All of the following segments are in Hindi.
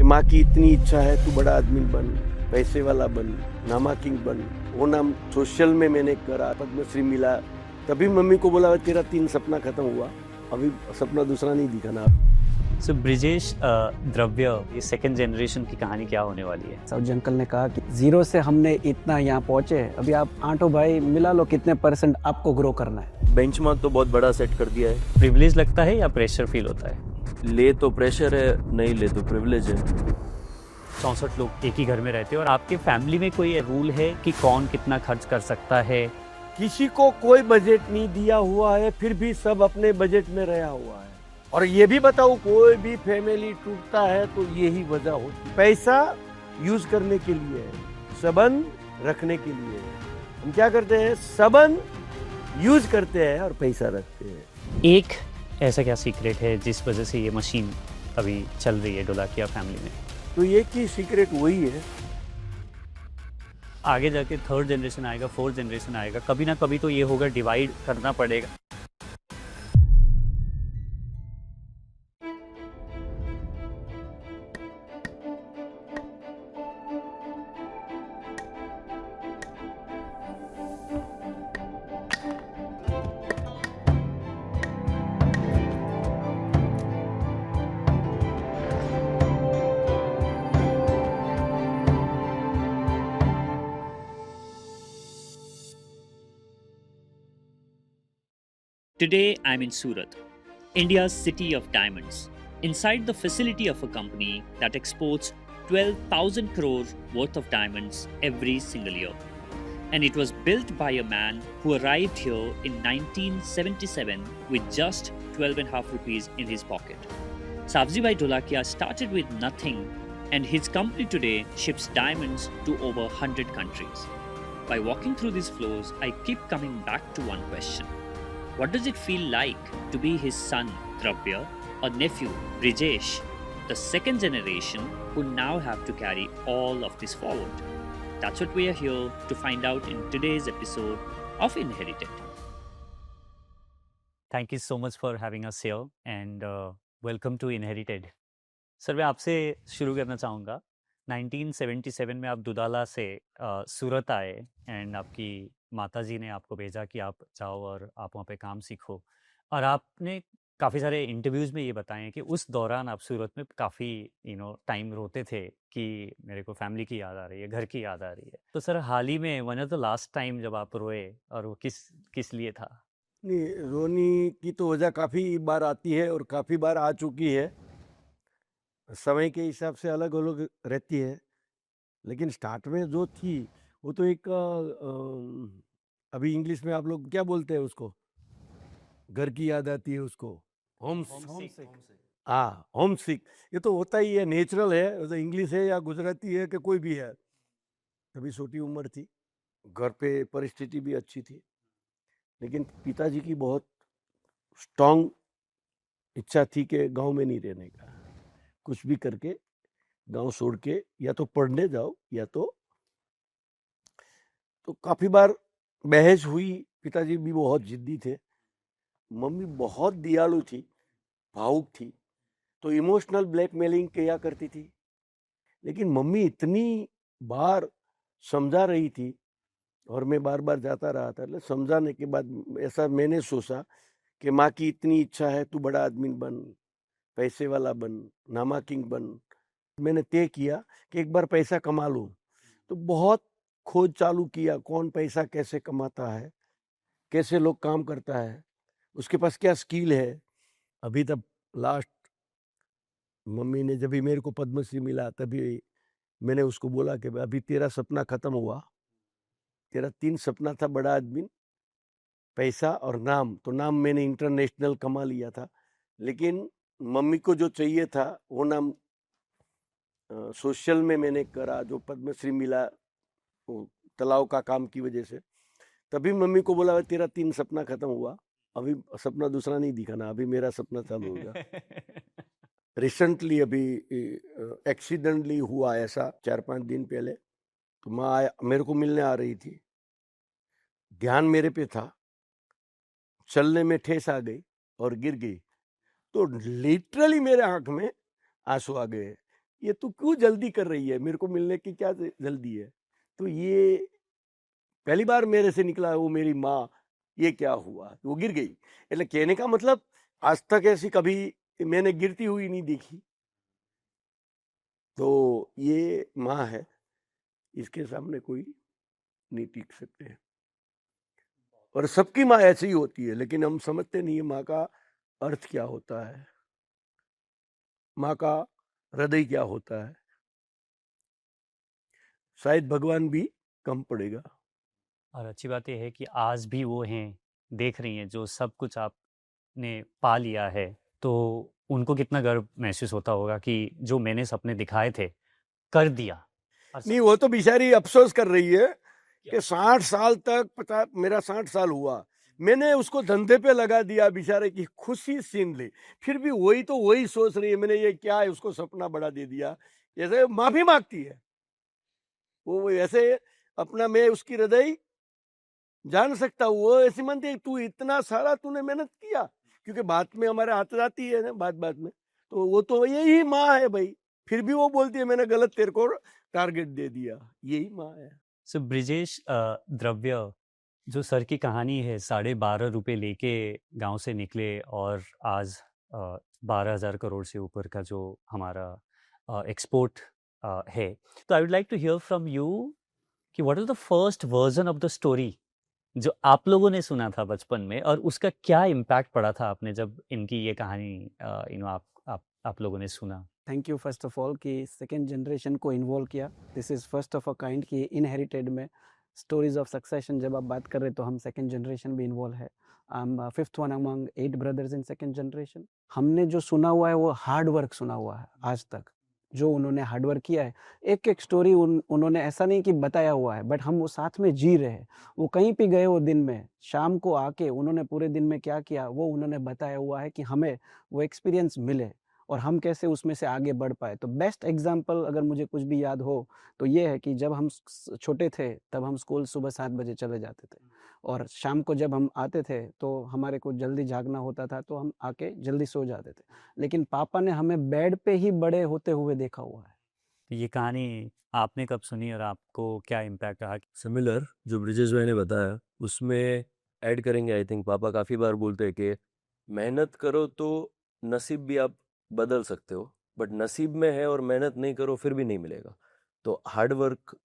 माँ की इतनी इच्छा है तू बड़ा आदमी बन, पैसे वाला बन, नामा किंग बन। वो नाम सोशल में मैंने करा, पद्मश्री मिला। तभी मम्मी को बोला तेरा 3 सपना खत्म हुआ, अभी सपना दूसरा नहीं दिखाना। सो ब्रिजेश द्रव्य, ये सेकंड जनरेशन की कहानी क्या होने वाली है? साउथ अंकल ने कहा कि जीरो से हमने इतना यहाँ पहुंचे, अभी आप आंटो भाई मिला लो कितने % आपको ग्रो करना है। बेंचमार्क तो बहुत बड़ा सेट कर दिया है। प्रिविलेज लगता है या प्रेशर फील होता है? ले तो प्रेशर है, नहीं ले तो प्रिविलेज है। 64 लोग एक ही घर में रहते हैं और आपके फैमिली में कोई रूल है कि कौन कितना खर्च कर सकता है? किसी को कोई बजट नहीं दिया हुआ है, फिर भी सब अपने बजट में रहा हुआ है। और ये भी बताओ, कोई भी फैमिली टूटता है तो यही वजह होती है। पैसा यूज करने के लिए है, संबंध रखने के लिए है। हम क्या करते हैं, संबंध यूज करते हैं और पैसा रखते हैं। एक ऐसा क्या सीक्रेट है जिस वजह से ये मशीन अभी चल रही है ढोलकिया फैमिली में? तो ये की सीक्रेट वही है। आगे जाके थर्ड जनरेशन आएगा, फोर्थ जनरेशन आएगा, कभी ना कभी तो ये होगा, डिवाइड करना पड़ेगा। Today I'm in Surat, India's city of diamonds, inside the facility of a company that exports 12,000 crore worth of diamonds every single year. And it was built by a man who arrived here in 1977 with just 12.5 rupees in his pocket. Savji Bhai Dholakia started with nothing, and his company today ships diamonds to over 100 countries. By walking through these floors, I keep coming back to one question. What does it feel like to be his son, Dravya, or nephew, Brijesh, the second generation who now have to carry all of this forward? That's what we are here to find out in today's episode of Inherited. Thank you so much for having us here and welcome to Inherited. Sir, मैं आपसे शुरू करना चाहूँगा। 1977 में आप दुधाला से सूरत आए एंड आपकी माताजी ने आपको भेजा कि आप जाओ और आप वहाँ पे काम सीखो। और आपने काफ़ी सारे इंटरव्यूज़ में ये बताएं कि उस दौरान आप सूरत में काफ़ी टाइम रोते थे कि मेरे को फैमिली की याद आ रही है, घर की याद आ रही है। तो सर, हाल ही में one of the last time जब आप रोए, और वो किस लिए था? नहीं, रोने की तो वजह काफ़ी बार आती है और काफ़ी बार आ चुकी है। समय के हिसाब से अलग अलग रहती है, लेकिन स्टार्ट में जो थी वो तो एक अभी इंग्लिश में आप लोग क्या बोलते हैं उसको, घर की याद आती है उसको, होम हाँ, होम सिक। ये तो होता ही है, नेचुरल है। तो इंग्लिश है या गुजराती है कि कोई भी है, अभी छोटी उम्र थी, घर पे परिस्थिति भी अच्छी थी, लेकिन पिताजी की बहुत स्ट्रांग इच्छा थी कि गांव में नहीं रहने का, कुछ भी करके गांव छोड़ के या तो पढ़ने जाओ या तो काफी बार बहस हुई। पिताजी भी बहुत जिद्दी थे, मम्मी बहुत दयालु थी, भावुक थी, तो इमोशनल ब्लैकमेलिंग किया करती थी। लेकिन मम्मी इतनी बार समझा रही थी और मैं बार बार जाता रहा था। समझाने के बाद ऐसा मैंने सोचा कि माँ की इतनी इच्छा है तू बड़ा आदमी बन, पैसे वाला बन, नामा किंग बन। मैंने तय किया कि एक बार पैसा कमा लूं। तो बहुत खोज चालू किया, कौन पैसा कैसे कमाता है, कैसे लोग काम करता है, उसके पास क्या स्किल है। अभी तक लास्ट मम्मी ने जब भी मेरे को पद्मश्री मिला, तभी मैंने उसको बोला कि अभी तेरा सपना खत्म हुआ, तेरा 3 सपना था, बड़ा आदमी, पैसा और नाम। तो नाम मैंने इंटरनेशनल कमा लिया था, लेकिन मम्मी को जो चाहिए था वो नाम सोशल में मैंने करा, जो पद्मश्री मिला वो तालाव का काम की वजह से। तभी मम्मी को बोला तेरा 3 सपना खत्म हुआ, अभी सपना दूसरा नहीं दिखाना, अभी मेरा सपना चालू होगा। रिसेंटली अभी एक्सीडेंटली हुआ ऐसा 4-5 दिन पहले, तो माँ मेरे को मिलने आ रही थी, ध्यान मेरे पे था, चलने में ठेस आ गई और गिर गई। तो लिटरली मेरे आंख में आंसू आ गए। ये तू क्यों जल्दी कर रही है, मेरे को मिलने की क्या जल्दी है। तो ये पहली बार मेरे से निकला वो मेरी माँ, ये क्या हुआ, वो गिर गई। એટલે कहने का मतलब आज तक ऐसी कभी मैंने गिरती हुई नहीं देखी। तो ये माँ है, इसके सामने कोई नहीं टिक सकते हैं। और सबकी माँ ऐसी ही होती है, लेकिन हम समझते नहीं है माँ का अर्थ क्या होता है, माँ का हृदय क्या होता है। शायद भगवान भी कम पड़ेगा। और अच्छी बात यह है कि आज भी वो हैं, देख रही हैं जो सब कुछ आपने पा लिया है, तो उनको कितना गर्व महसूस होता होगा कि जो मैंने सपने दिखाए थे कर दिया। और नहीं, वो तो बेचारी अफसोस कर रही है कि 60 साल तक मेरा 60 साल हुआ, मैंने उसको धंधे पे लगा दिया, बेचारे की खुशी छीन ली, फिर भी वही तो वही सोच रही है मैंने ये क्या है, उसको सपना बड़ा दे दिया। जैसे माफी मांगती है वो ऐसे अपना, मैं उसकी हृदय जान सकता हूँ, वो ऐसी मानती है तू इतना सारा तूने मेहनत किया, क्योंकि बात में हमारे हाथ जाती है ना, बात बात में, तो वो तो यही माँ है भाई। फिर भी वो बोलती है मैंने गलत तेरे को टारगेट दे दिया, यही माँ है। सो ब्रिजेश, द्रव्य जो सर की कहानी है, 12.5 रुपए लेके गांव से निकले और आज 12,000 करोड़ से ऊपर का जो हमारा एक्सपोर्ट है, तो I would like to hear from you कि what is the first version of the story जो आप लोगों ने सुना था बचपन में, और उसका क्या इम्पैक्ट पड़ा था आपने जब इनकी ये कहानी आप लोगों ने सुना। Thank you first of all कि सेकेंड जनरेशन को इन्वॉल्व किया। This is first of a kind कि इनहेरिटेड में स्टोरीज ऑफ सक्सेशन जब आप बात कर रहे तो हम सेकेंड जनरेशन भी इन्वॉल्व है। I am fifth one among 8 brothers in second generation. हमने जो सुना हुआ है वो हार्ड वर्क सुना हुआ है आज तक, जो उन्होंने हार्ड वर्क किया है। एक एक स्टोरी उन्होंने ऐसा नहीं कि बताया हुआ है, बट हम वो साथ में जी रहे हैं। वो कहीं पे गए वो दिन में, शाम को आके उन्होंने पूरे दिन में क्या किया वो उन्होंने बताया हुआ है कि हमें वो एक्सपीरियंस मिले और हम कैसे उसमें से आगे बढ़ पाए। तो बेस्ट एग्जाम्पल अगर मुझे कुछ भी याद हो तो ये है कि जब हम छोटे थे तब हम स्कूल सुबह 7 बजे चले जाते थे और शाम को जब हम आते थे तो हमारे को जल्दी जागना होता था, तो हम आके जल्दी सो जाते थे। लेकिन पापा ने हमें बेड पे ही बड़े होते हुए देखा हुआ है। तो ये कहानी आपने कब सुनी और आपको क्या इम्पैक्ट रहा। सिमिलर जो ब्रिजेश भाई ने बताया उसमें ऐड करेंगे, आई थिंक पापा काफ़ी बार बोलते हैं कि मेहनत करो तो नसीब भी आप बदल सकते हो, बट नसीब में है और मेहनत नहीं करो फिर भी नहीं मिलेगा। तो हार्ड वर्क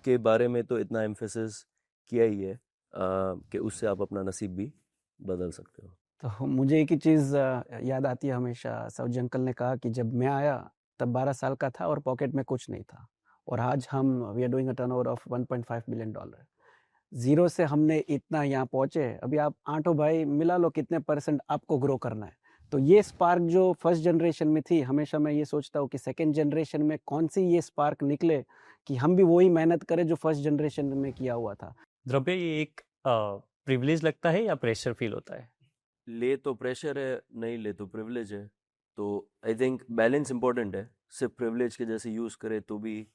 के बारे में तो इतना एम्फेसिस किया ही है कि उससे आप अपना नसीब भी बदल सकते हो। तो मुझे एक ही चीज़ याद आती है हमेशा। सऊदी अंकल ने कहा कि जब मैं आया तब 12 साल का था और पॉकेट में कुछ नहीं था, और आज हम we are doing a turnover of $1.5 billion. Zero से हमने इतना यहाँ पहुँचे। अभी आप आंटो भाई मिला लो कितने % आपको ग्रो करना है। तो ये स्पार्क जो फर्स्ट जनरेशन में थी, हमेशा मैं ये सोचता हूँ कि सेकेंड जनरेशन में कौन सी ये स्पार्क निकले कि हम भी वही मेहनत करें जो फर्स्ट जनरेशन में किया हुआ था। द्रव्य, ये एक प्रिविलेज लगता है या प्रेशर फील होता है? ले तो प्रेशर है, नहीं ले तो प्रिविलेज है। तो आई थिंक बैलेंस इंपॉर्टेंट है। सिर्फ प्रिविलेज के जैसे यूज़ करे तो भी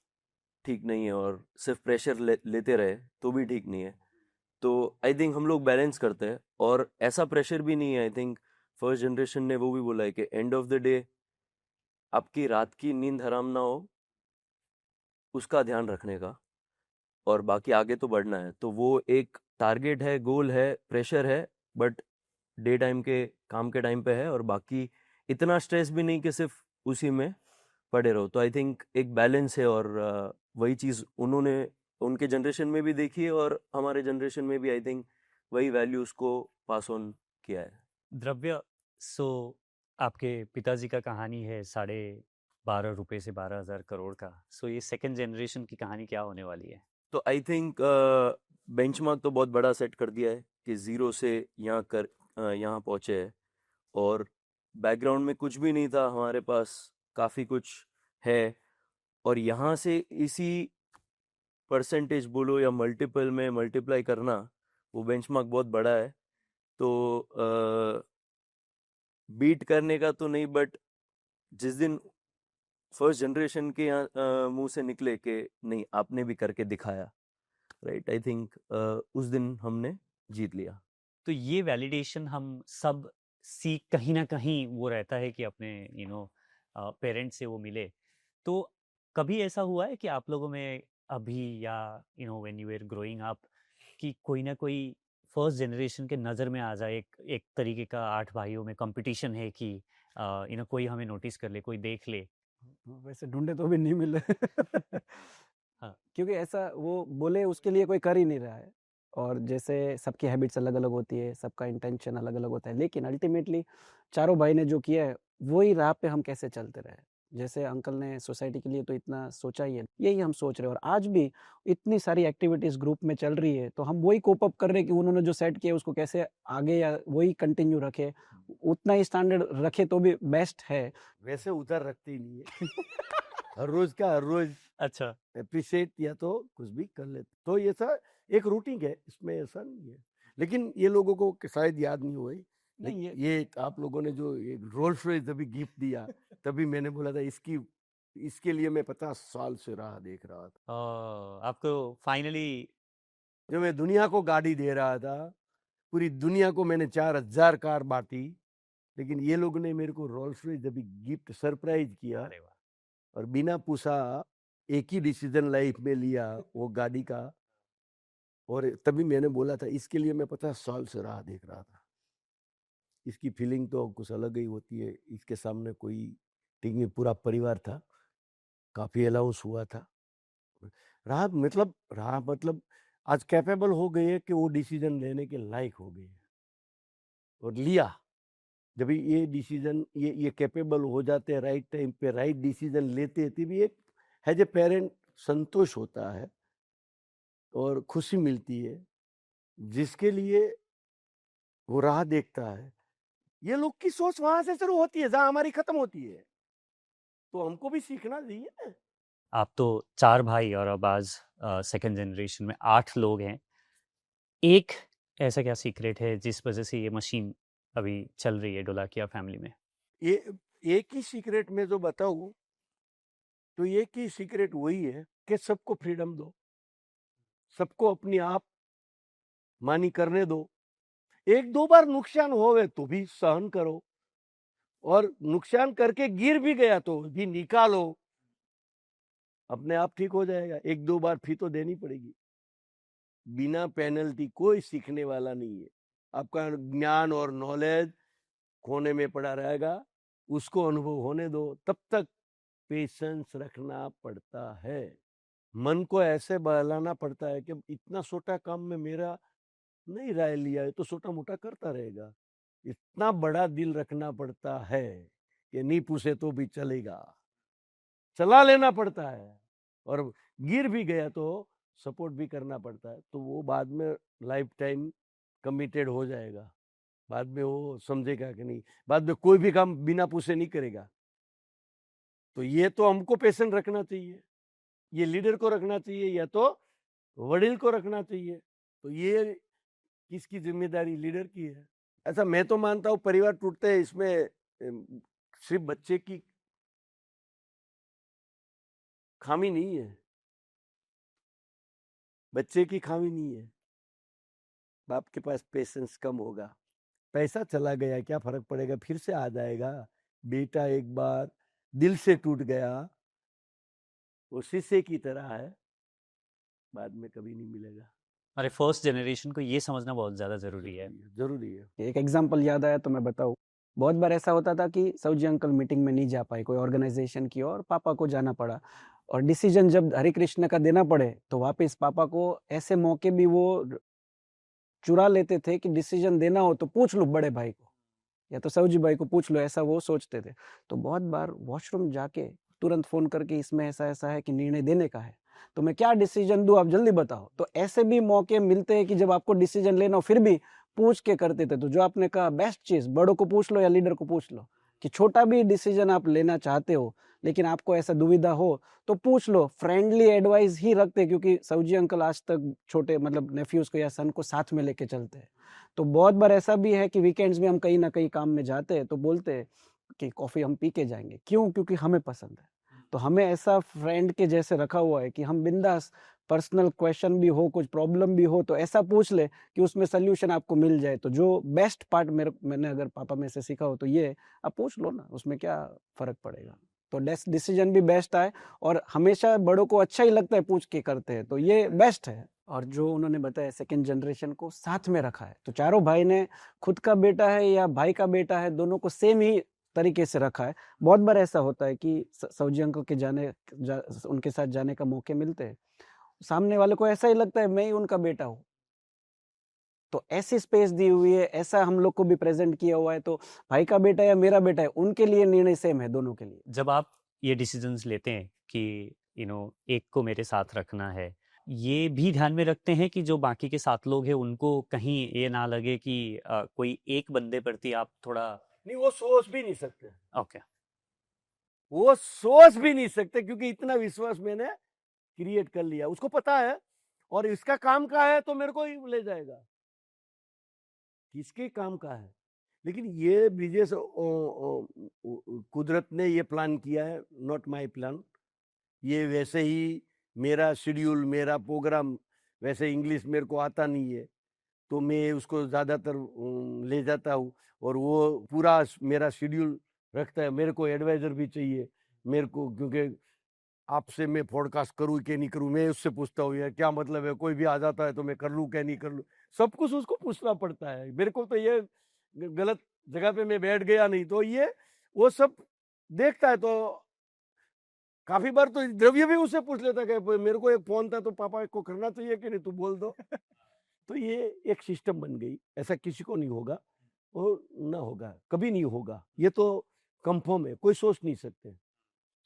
ठीक नहीं है और सिर्फ प्रेशर लेते रहे तो भी ठीक नहीं है। तो आई थिंक हम लोग बैलेंस करते हैं और ऐसा प्रेशर भी नहीं है। आई थिंक फर्स्ट जनरेशन ने वो भी बोला है कि एंड ऑफ द डे आपकी रात की नींद हराम ना हो, उसका ध्यान रखने का, और बाकी आगे तो बढ़ना है। तो वो एक टारगेट है, गोल है, प्रेशर है, बट डे टाइम के काम के टाइम पे है, और बाकी इतना स्ट्रेस भी नहीं कि सिर्फ उसी में पड़े रहो। तो आई थिंक एक बैलेंस है और वही चीज़ उन्होंने उनके जनरेशन में भी देखी है और हमारे जनरेशन में भी आई थिंक वही वैल्यूज़ को पास ऑन किया है। द्रव्य, सो आपके पिताजी का कहानी है 12.5 रुपए से 12,000 करोड़ का। सो ये सेकंड जनरेशन की कहानी क्या होने वाली है? तो आई थिंक बेंचमार्क तो बहुत बड़ा सेट कर दिया है कि ज़ीरो से यहाँ पहुँचे है, और बैकग्राउंड में कुछ भी नहीं था, हमारे पास काफ़ी कुछ है, और यहाँ से इसी परसेंटेज बोलो या मल्टीपल में मल्टीप्लाई करना, वो बेंचमार्क बहुत बड़ा है। तो बीट करने का तो नहीं, बट जिस दिन फर्स्ट जनरेशन के यहाँ मुंह से निकले कि नहीं आपने भी करके दिखाया, राइट, आई थिंक उस दिन हमने जीत लिया। तो ये वैलिडेशन हम सब सीख कहीं ना कहीं वो रहता है कि अपने पेरेंट्स से वो मिले। तो कभी ऐसा हुआ है कि आप लोगों में अभी या when you were growing up कि कोई ना कोई फर्स्ट जनरेशन के नज़र में आ जाए, एक एक तरीके का 8 भाइयों में कंपटीशन है कि कोई हमें नोटिस कर ले, कोई देख ले? वैसे ढूंढे तो भी नहीं मिले हाँ। क्योंकि ऐसा वो बोले उसके लिए कोई कर ही नहीं रहा है। और जैसे सबकी हैबिट्स अलग अलग होती है, सबका इंटेंशन अलग अलग होता है, लेकिन अल्टीमेटली चारों भाई ने जो किया है वही राह पे हम कैसे चलते रहे। जैसे अंकल ने सोसाइटी के लिए तो इतना सोचा ही है, यही हम सोच रहे हैं। और आज भी इतनी सारी एक्टिविटीज ग्रुप में चल रही है, तो हम वही कोप अप कर रहे हैं कि उन्होंने जो सेट किया उसको कैसे आगे या वही कंटिन्यू रखे, उतना ही स्टैंडर्ड रखे तो भी बेस्ट है। वैसे उधर रखते ही नहीं है हर रोज का हर रोज अच्छा। अप्रिशिएट या तो कुछ भी कर लेते, तो ये सब एक रूटीन है, इसमें ऐसा नहीं है। लेकिन ये लोगों को शायद याद नहीं हुआ नहीं, लेकिन ये आप लोगों ने जो ये रोल्स रॉयस अभी गिफ्ट दिया तभी मैंने बोला था इसके लिए मैं 50 साल से राह देख रहा था। आपको फाइनली जब मैं दुनिया को गाड़ी दे रहा था, पूरी दुनिया को मैंने 4000 कार बांटी, लेकिन ये लोगों ने मेरे को रोल्स रॉयस अभी गिफ्ट सरप्राइज किया अरे वाह! और बिना पूछा एक ही डिसीजन लाइफ में लिया वो गाड़ी का। और तभी मैंने बोला था इसके लिए मैं 50 साल से राह देख रहा था। इसकी फीलिंग तो कुछ अलग ही होती है। इसके सामने कोई ठीक में पूरा परिवार था, काफ़ी अलाउंस हुआ था। राह मतलब आज कैपेबल हो गई है कि वो डिसीजन लेने के लायक हो गई है और लिया। जब ये डिसीजन ये कैपेबल हो जाते हैं, राइट टाइम पे राइट डिसीजन लेते हैं, तभी एक एज ए पेरेंट संतोष होता है और खुशी मिलती है, जिसके लिए वो राह देखता है। ये लोग की सोच वहां से शुरू होती है जहां हमारी खत्म होती है, तो हमको भी सीखना चाहिए ना। आप तो 4 भाई और अब आज सेकंड जनरेशन में 8 लोग हैं। एक ऐसा क्या सीक्रेट है जिस वजह से ये मशीन अभी चल रही है ढोलाकिया फैमिली में? ये एक ही सीक्रेट में जो बताऊं तो एक ही सीक्रेट वही है कि सबको फ्रीडम दो, सबको अपनी आप मानी करने दो। एक दो बार नुकसान होवे तो भी सहन करो, और नुकसान करके गिर भी गया तो भी निकालो, अपने आप ठीक हो जाएगा। एक दो बार फी तो देनी पड़ेगी, बिना पेनल्टी कोई सीखने वाला नहीं है। आपका ज्ञान और नॉलेज खोने में पड़ा रहेगा, उसको अनुभव होने दो। तब तक पेशेंस रखना पड़ता है, मन को ऐसे बहलाना पड़ता है कि इतना छोटा काम में मेरा नहीं राय लिया है तो छोटा मोटा करता रहेगा। इतना बड़ा दिल रखना पड़ता है कि नहीं पूछे तो भी चलेगा, चला लेना पड़ता है। और गिर भी गया तो सपोर्ट भी करना पड़ता है, तो वो बाद में लाइफ टाइम कमिटेड हो जाएगा। बाद में वो समझेगा कि नहीं, बाद में कोई भी काम बिना पूछे नहीं करेगा। तो ये तो हमको पेशेंस रखना चाहिए, ये लीडर को रखना चाहिए या तो वडील को रखना चाहिए। तो ये किसकी जिम्मेदारी? लीडर की है। ऐसा मैं तो मानता हूँ परिवार टूटते हैं इसमें सिर्फ बच्चे की खामी नहीं है, बच्चे की खामी नहीं है। बाप के पास पेशेंस कम होगा, पैसा चला गया क्या फर्क पड़ेगा, फिर से आ जाएगा। बेटा एक बार दिल से टूट गया वो शीशे की तरह है, बाद में कभी नहीं मिलेगा। अरे फर्स्ट जनरेशन को ये समझना बहुत ज़्यादा ज़रूरी है। जरूरी है। एक एग्जांपल याद आया तो मैं बताऊं। बहुत बार ऐसा होता था कि सऊजी अंकल मीटिंग में नहीं जा पाए, कोई ऑर्गेनाइजेशन की, और पापा को जाना पड़ा। और डिसीजन जब हरे कृष्ण का देना पड़े तो वापस पापा को ऐसे मौके भी वो चुरा लेते थे कि डिसीजन देना हो तो पूछ लो बड़े भाई को या तो सऊजी भाई को पूछ लो, ऐसा वो सोचते थे। तो बहुत बार वॉशरूम जाके तुरंत फोन करके इसमें ऐसा ऐसा है कि निर्णय देने का है, तो मैं क्या डिसीजन दूं, आप जल्दी बताओ। तो ऐसे भी मौके मिलते हैं कि जब आपको डिसीजन लेना हो फिर भी पूछ के करते थे। तो जो आपने कहा बेस्ट चीज, बड़ों को पूछ लो या लीडर को पूछ लो, कि छोटा भी डिसीजन आप लेना चाहते हो लेकिन आपको ऐसा दुविधा हो तो पूछ लो। फ्रेंडली एडवाइस ही रखते, क्योंकि सऊजी अंकल आज तक छोटे मतलब नेफ्यूज को या सन को साथ में लेके चलते हैं। तो बहुत बार ऐसा भी है कि वीकेंड्स में हम कहीं ना कहीं काम में जाते हैं तो बोलते हैं कि कॉफी हम पी के जाएंगे, क्यों? क्योंकि हमें पसंद है। तो हमें ऐसा फ्रेंड के जैसे रखा हुआ है कि हम बिंदास, पर्सनल क्वेश्चन भी हो, कुछ प्रॉब्लम भी हो तो ऐसा पूछ ले कि उसमें सोल्यूशन आपको मिल जाए। तो जो बेस्ट पार्ट मैंने अगर पापा में से सीखा हो तो ये, आप पूछ लो ना, उसमें क्या फर्क पड़ेगा। तो डिसीजन भी बेस्ट आए, और हमेशा बड़ों को अच्छा ही लगता है पूछ के करते हैं, तो ये बेस्ट है। और जो उन्होंने बताया सेकंड जनरेशन को साथ में रखा है, तो चारों भाई ने खुद का बेटा है या भाई का बेटा है, दोनों को सेम ही तरीके से रखा है। बहुत बार ऐसा होता है कि सऊजी अंकल के उनके साथ जाने का मौके मिलते हैं, सामने वाले को ऐसा ही लगता है मैं ही उनका बेटा हूँ। तो ऐसी स्पेस दी हुई है, ऐसा हम लोग को भी प्रेजेंट किया हुआ है, तो भाई का बेटा या मेरा बेटा है, उनके लिए निर्णय सेम है दोनों के लिए। जब आप ये डिसीजंस लेते हैं कि एक को मेरे साथ रखना है, ये भी ध्यान में रखते हैं कि जो बाकी के 7 लोग हैं उनको कहीं ये ना लगे कि कोई एक बंदे प्रति आप थोड़ा नहीं, वो सोच भी नहीं सकते, ओके वो सोच भी नहीं सकते, क्योंकि इतना विश्वास मैंने क्रिएट कर लिया, उसको पता है और इसका काम का है तो मेरे को ही ले जाएगा, किसके काम का है। लेकिन ये ब्रिजेश कुदरत ने ये प्लान किया है, नॉट माय प्लान। ये वैसे ही मेरा शेड्यूल, मेरा प्रोग्राम, वैसे इंग्लिश मेरे को आता नहीं है तो मैं उसको ज़्यादातर ले जाता हूँ, और वो पूरा मेरा शेड्यूल रखता है। मेरे को एडवाइज़र भी चाहिए मेरे को, क्योंकि आपसे मैं पॉडकास्ट करूँ कि नहीं करूँ, मैं उससे पूछता हूँ यार क्या मतलब है, कोई भी आ जाता है तो मैं कर लूँ क्या नहीं कर लूँ, सब कुछ उसको पूछना पड़ता है। मेरे को तो ये गलत जगह पे मैं बैठ गया नहीं तो ये वो सब देखता है। तो काफी बार तो द्रव्य भी उससे पूछ लेता है कि मेरे को एक फोन था तो पापा को करना चाहिए कि नहीं, तू बोल दो। तो ये एक सिस्टम बन गई, ऐसा किसी को नहीं होगा और ना होगा, कभी नहीं होगा, ये तो कंफर्म है, कोई सोच नहीं सकते।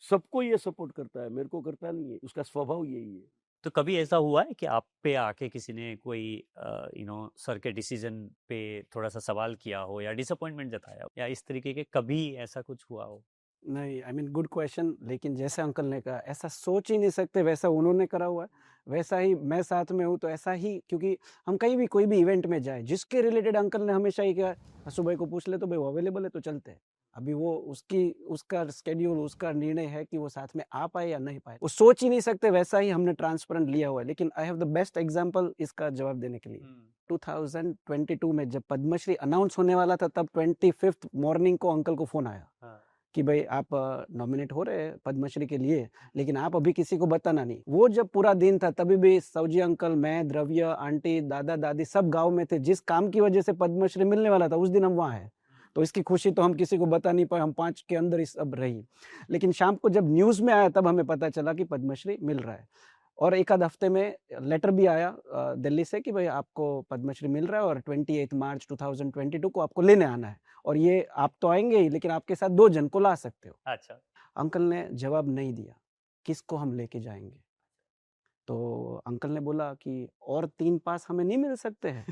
सबको ये सपोर्ट करता है, मेरे को करता नहीं है, उसका स्वभाव यही है। तो कभी ऐसा हुआ है कि आप पे आके किसी ने कोई सर के डिसीजन पे थोड़ा सा सवाल किया हो या डिसअपॉइंटमेंट जताया हो, या इस तरीके के कभी ऐसा कुछ हुआ हो? नहीं, आई मीन गुड क्वेश्चन, लेकिन जैसे अंकल ने कहा ऐसा सोच ही नहीं सकते, वैसा उन्होंने करा हुआ है, वैसा ही मैं साथ में हूँ तो ऐसा ही, क्योंकि हम कहीं भी कोई भी इवेंट में जाए जिसके रिलेटेड अंकल ने हमेशा ही कहा हसू भाई को पूछ ले तो भाई वो अवेलेबल है तो चलते हैं। अभी वो उसका स्केड्यूल, उसका निर्णय है कि वो साथ में आ पाए या नहीं पाए, वो सोच ही नहीं सकते, वैसा ही हमने ट्रांसपेरेंट लिया हुआ है। लेकिन I have the best example इसका जवाब देने के लिए। 2022 में जब पद्मश्री अनाउंस होने वाला था, तब 25th मॉर्निंग को अंकल को फोन आया कि भाई आप नॉमिनेट हो रहे हैं पद्मश्री के लिए, लेकिन आप अभी किसी को बताना नहीं। वो जब पूरा दिन था तभी भी सऊजी अंकल, मैं, द्रव्य, आंटी, दादा, दादी सब गांव में थे। जिस काम की वजह से पद्मश्री मिलने वाला था उस दिन हम वहाँ हैं, तो इसकी खुशी तो हम किसी को बता नहीं पाए, हम 5 के अंदर इस अब रही। लेकिन शाम को जब न्यूज़ में आया तब हमें पता चला कि पद्मश्री मिल रहा है, और एक आध हफ्ते में लेटर भी आया दिल्ली से कि भाई आपको पद्मश्री मिल रहा है और 28 मार्च 2022 को आपको लेने आना है, और ये आप तो आएंगे ही लेकिन आपके साथ 2 जन को ला सकते हो। अच्छा। अंकल ने जवाब नहीं दिया किसको हम लेके जाएंगे, तो अंकल ने बोला कि और 3 पास हमें नहीं मिल सकते हैं।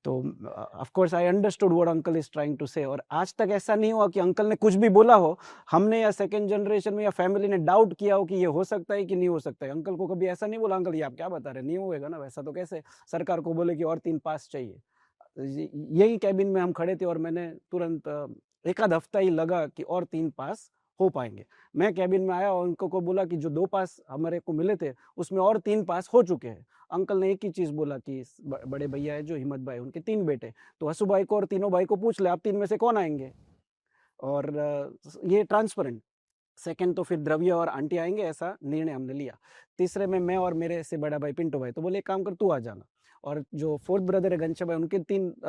तो of course I understood what uncle is trying to say, और आज तक ऐसा नहीं हुआ कि अंकल ने कुछ भी बोला हो, हमने या सेकंड जनरेशन में या फैमिली ने डाउट किया हो कि ये हो सकता है कि नहीं हो सकता है। अंकल को कभी ऐसा नहीं बोला अंकल ये आप क्या बता रहे, नहीं होएगा ना, वैसा तो कैसे सरकार को बोले कि और 3 पास चाहिए। यही कैबिन में हम खड़े थे और मैंने तुरंत एक आध हफ्ता ही लगा कि और 3 पास हो पाएंगे। मैं कैबिन में आया और उनको को बोला कि जो 2 पास हमारे को मिले थे उसमें और 3 पास हो चुके हैं। अंकल ने एक ही चीज़ बोला कि बड़े भैया है जो हिम्मत भाई, उनके 3 बेटे, तो हसू भाई को और तीनों भाई को पूछ ले आप 3 में से कौन आएंगे, और ये ट्रांसपेरेंट। सेकंड तो फिर द्रव्य और आंटी आएंगे, ऐसा निर्णय हमने लिया। तीसरे में मैं और मेरे से बड़ा भाई पिंटू भाई, तो बोले एक काम कर तू आ जाना। और जो फोर्थ ब्रदर है घनश्याम भाई, उनके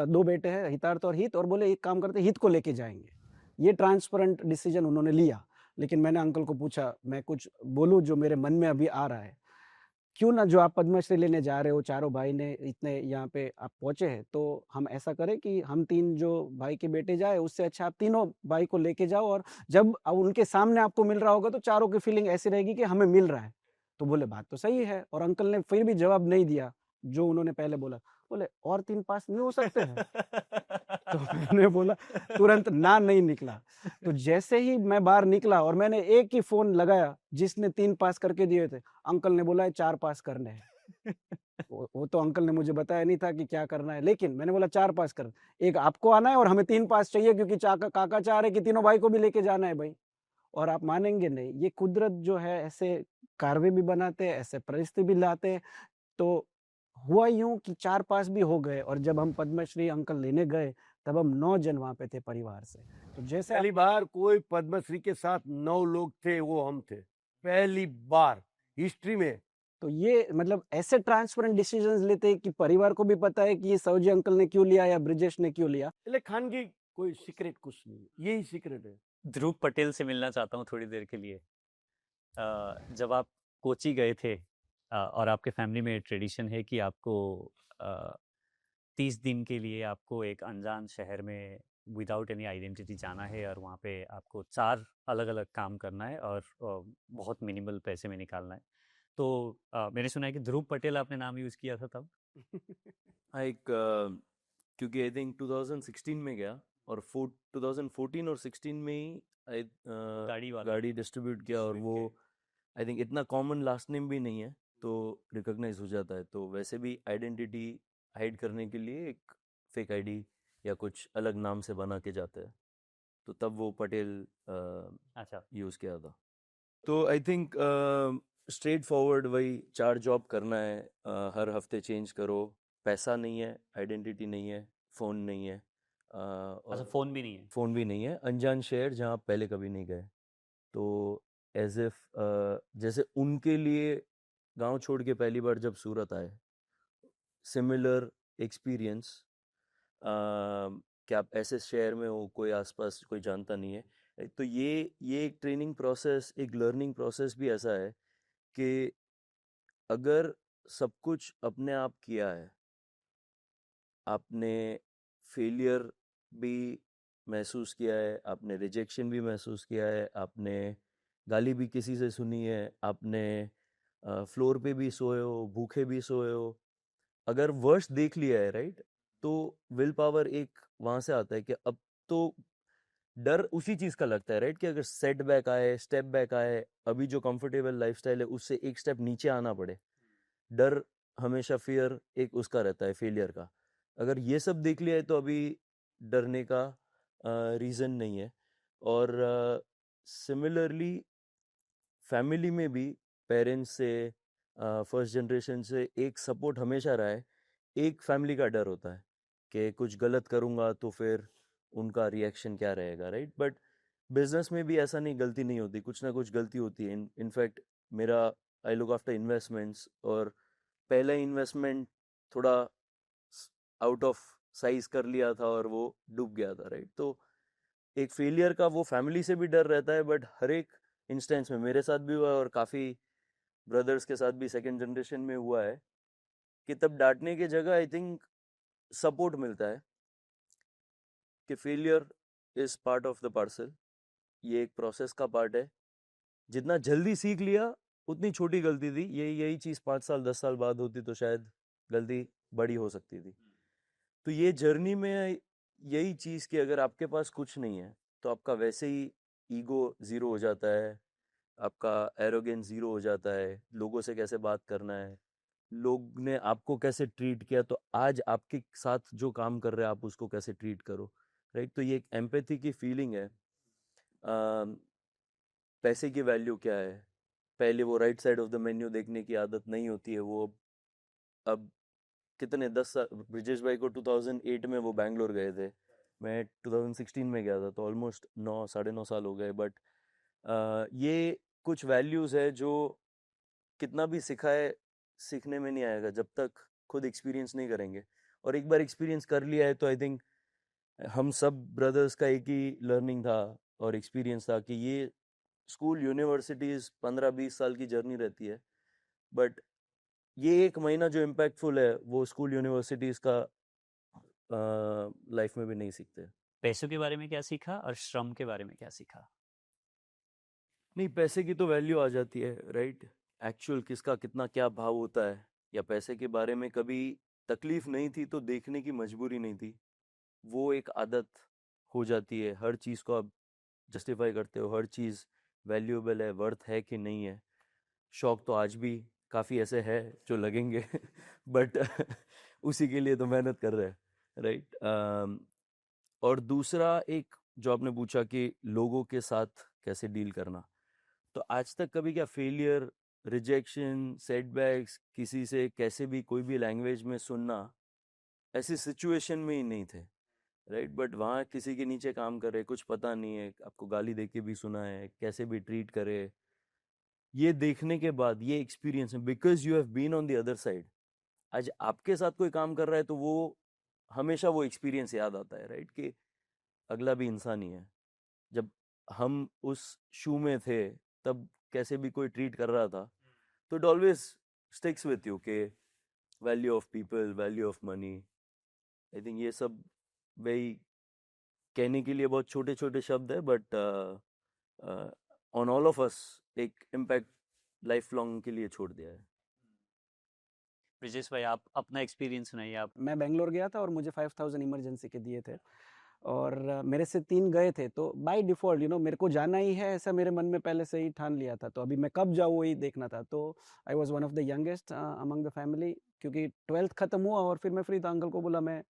2 बेटे हैं हितार्थ और हित, और बोले एक काम करते हित को लेके जाएंगे। ये ट्रांसपेरेंट डिसीजन उन्होंने लिया। लेकिन मैंने अंकल को पूछा मैं कुछ बोलूँ जो मेरे मन में अभी आ रहा है, क्यों ना जो आप पद्मश्री लेने जा रहे हो, चारों भाई ने इतने यहाँ पे आप पहुंचे हैं, तो हम ऐसा करें कि हम 3 जो भाई के बेटे जाए, उससे अच्छा आप तीनों भाई को लेके जाओ, और जब उनके सामने आपको मिल रहा होगा तो चारों की फीलिंग ऐसी रहेगी कि हमें मिल रहा है। तो बोले बात तो सही है, और अंकल ने फिर भी जवाब नहीं दिया जो उन्होंने पहले बोला। बोले और 3 पास नहीं हो सकते हैं। तो मैंने बोला, तुरंत ना नहीं निकला। तो जैसे ही मैं बाहर निकला और मैंने एक ही फोन लगाया जिसने 3 पास करके दिए थे, अंकल ने बोला 4 पास करने हैं। वो तो अंकल ने मुझे बताया नहीं था कि क्या करना है, लेकिन मैंने बोला 4 पास कर, एक आपको आना है और हमें 3 पास चाहिए, क्योंकि काका चाह रहे कि तीनों भाई को भी लेके जाना है भाई। और आप मानेंगे नहीं, ये कुदरत जो है ऐसे कारवे भी बनाते हैं, ऐसे परिस्थिति भी लाते हैं। तो हुआ यूं कि 4 पास भी हो गए, और जब हम पद्मश्री अंकल लेने गए तब हम 9 जन वहाँ पे थे परिवार से। तो जैसे पहली आप बार कोई पद्मश्री के साथ 9 लोग थे, वो हम थे, पहली बार हिस्ट्री में। तो ये मतलब ऐसे ट्रांसपेरेंट डिसीजंस लेते हैं कि परिवार को भी पता है कि ये सौजी अंकल ने क्यों लिया या ब्रिजेश ने क्यों लिया। એટલે ખાનગી कोई सीक्रेट कुछ नहीं, यही सीक्रेट है। ध्रुव पटेल से मिलना चाहता हूँ थोड़ी देर के लिए। जब आप कोची गए थे और आपके फैमिली में ट्रेडिशन है कि आपको 30 दिन के लिए आपको एक अनजान शहर में विदाउट एनी आइडेंटिटी जाना है और वहाँ पे आपको 4 अलग अलग काम करना है और बहुत मिनिमल पैसे में निकालना है। तो मैंने सुना है कि ध्रुव पटेल आपने नाम यूज़ किया था तब। हाँ, एक क्योंकि आई थिंक 2016 में गया और 2014 और 16 में ही गाड़ी वाला गाड़ी डिस्ट्रीब्यूट किया और वो आई थिंक इतना कॉमन लास्ट नेम भी नहीं है तो रिकॉग्नाइज हो जाता है। तो वैसे भी आइडेंटिटी हाइड करने के लिए एक फेक आईडी या कुछ अलग नाम से बना के जाते हैं, तो तब वो पटेल अच्छा यूज़ किया था। तो आई थिंक स्ट्रेट फॉरवर्ड वही 4 जॉब करना है, हर हफ्ते चेंज करो, पैसा नहीं है, आइडेंटिटी नहीं है, फ़ोन नहीं है, अच्छा और फ़ोन भी नहीं है। फ़ोन भी नहीं है, अनजान शहर जहाँ आप पहले कभी नहीं गए। तो एज इफ जैसे उनके लिए गांव छोड़ के पहली बार जब सूरत आए, सिमिलर एक्सपीरियंस कि आप ऐसे शहर में हो, कोई आसपास कोई जानता नहीं है। तो ये एक ट्रेनिंग प्रोसेस, एक लर्निंग प्रोसेस भी ऐसा है कि अगर सब कुछ अपने आप किया है, आपने फेलियर भी महसूस किया है, आपने रिजेक्शन भी महसूस किया है, आपने गाली भी किसी से सुनी है, आपने फ्लोर पे भी सोए हो, भूखे भी सोए हो, अगर वर्स्ट देख लिया है, राइट, तो विल पावर एक वहां से आता है कि अब तो डर उसी चीज का लगता है, राइट, कि अगर सेट बैक आए, स्टेप बैक आए, अभी जो कंफर्टेबल लाइफस्टाइल है उससे एक स्टेप नीचे आना पड़े, डर हमेशा फियर एक उसका रहता है फेलियर का। अगर ये सब देख लिया है तो अभी डरने का रीज़न नहीं है। और सिमिलरली फैमिली में भी पेरेंट्स से, फर्स्ट जनरेशन से एक सपोर्ट हमेशा रहा है। एक फैमिली का डर होता है कि कुछ गलत करूँगा तो फिर उनका रिएक्शन क्या रहेगा, राइट। बट बिजनेस में भी ऐसा नहीं, गलती नहीं होती, कुछ ना कुछ गलती होती है। इनफैक्ट मेरा आई लुक आफ्टर इन्वेस्टमेंट्स, और पहला इन्वेस्टमेंट थोड़ा आउट ऑफ साइज कर लिया था और वो डूब गया था, राइट। तो एक फेलियर का वो फैमिली से भी डर रहता है, बट हर एक इंस्टेंस में मेरे साथ भी हुआ है और काफ़ी ब्रदर्स के साथ भी सेकंड जनरेशन में हुआ है कि तब डांटने की जगह आई थिंक सपोर्ट मिलता है कि failure is part of the parcel, ये एक प्रोसेस का पार्ट है। जितना जल्दी सीख लिया उतनी छोटी गलती थी, यही चीज़ 5 साल 10 साल बाद होती तो शायद गलती बड़ी हो सकती थी। तो ये जर्नी में यही चीज़ कि अगर आपके पास कुछ नहीं है तो आपका वैसे ही ईगो ज़ीरो हो जाता है, आपका एरोगेंस ज़ीरो हो जाता है, लोगों से कैसे बात करना है, लोग ने आपको कैसे ट्रीट किया तो आज आपके साथ जो काम कर रहे हैं आप उसको कैसे ट्रीट करो, राइट। तो ये एक एम्पैथी की फीलिंग है। पैसे की वैल्यू क्या है, पहले वो right side of the menu देखने की आदत नहीं होती है, वो अब कितने 10 साल, ब्रिजेश भाई को 2008 में वो बैंगलोर गए थे, मैं 2016 में गया था, तो ऑलमोस्ट 9 साढ़े 9 साल हो गए। बट ये कुछ वैल्यूज़ है जो कितना भी सिखाए सीखने में नहीं आएगा जब तक खुद एक्सपीरियंस नहीं करेंगे। और एक बार एक्सपीरियंस कर लिया है तो आई थिंक हम सब ब्रदर्स का एक ही लर्निंग था और एक्सपीरियंस था कि ये स्कूल यूनिवर्सिटीज़ 15-20 साल की जर्नी रहती है, बट ये एक महीना जो इम्पैक्टफुल है वो स्कूल यूनिवर्सिटीज़ का लाइफ में भी नहीं सीखते। पैसों के बारे में क्या सीखा और श्रम के बारे में क्या सीखा? नहीं, पैसे की तो वैल्यू आ जाती है, राइट। एक्चुअल किसका कितना क्या भाव होता है, या पैसे के बारे में कभी तकलीफ नहीं थी तो देखने की मजबूरी नहीं थी, वो एक आदत हो जाती है। हर चीज़ को आप जस्टिफाई करते हो, हर चीज़ वैल्यूएबल है, वर्थ है कि नहीं है। शौक तो आज भी काफ़ी ऐसे है जो लगेंगे बट उसी के लिए तो मेहनत कर रहे हैं, राइट। और दूसरा एक जो आपने पूछा कि लोगों के साथ कैसे डील करना, तो आज तक कभी क्या फेलियर, रिजेक्शन, सेटबैक्स किसी से कैसे भी कोई भी लैंग्वेज में सुनना, ऐसी सिचुएशन में ही नहीं थे। राइट, बट वहाँ किसी के नीचे काम कर रहे, कुछ पता नहीं है, आपको गाली दे के भी सुना है, कैसे भी ट्रीट करे, ये देखने के बाद, ये एक्सपीरियंस में, because you have been on the other side, आज आपके साथ कोई काम कर रहा है तो वो हमेशा वो एक्सपीरियंस याद आता है, राइट, कि अगला भी इंसान ही है। जब हम उस शू में थे तब कैसे भी कोई ट्रीट कर रहा था, तो it always sticks with you के value of people, value of money. I think ये सब वही कहने के लिए बहुत छोटे छोटे शब्द है, but on all of us एक इम्पैक्ट लाइफ लॉन्ग के लिए छोड़ दिया है। ब्रिजेश भाई, आप अपना एक्सपीरियंस सुनाइए। आप मैं बेंगलोर गया था और मुझे 5000 इमरजेंसी के दिए थे और मेरे से 3 गए थे, तो बाय डिफ़ॉल्ट मेरे को जाना ही है ऐसा मेरे मन में पहले से ही ठान लिया था, तो अभी मैं कब जाऊँ वही देखना था। तो I was one of the youngest among the family, क्योंकि 12th ख़त्म हुआ और फिर मैं फ्री था। अंकल को बोला मैं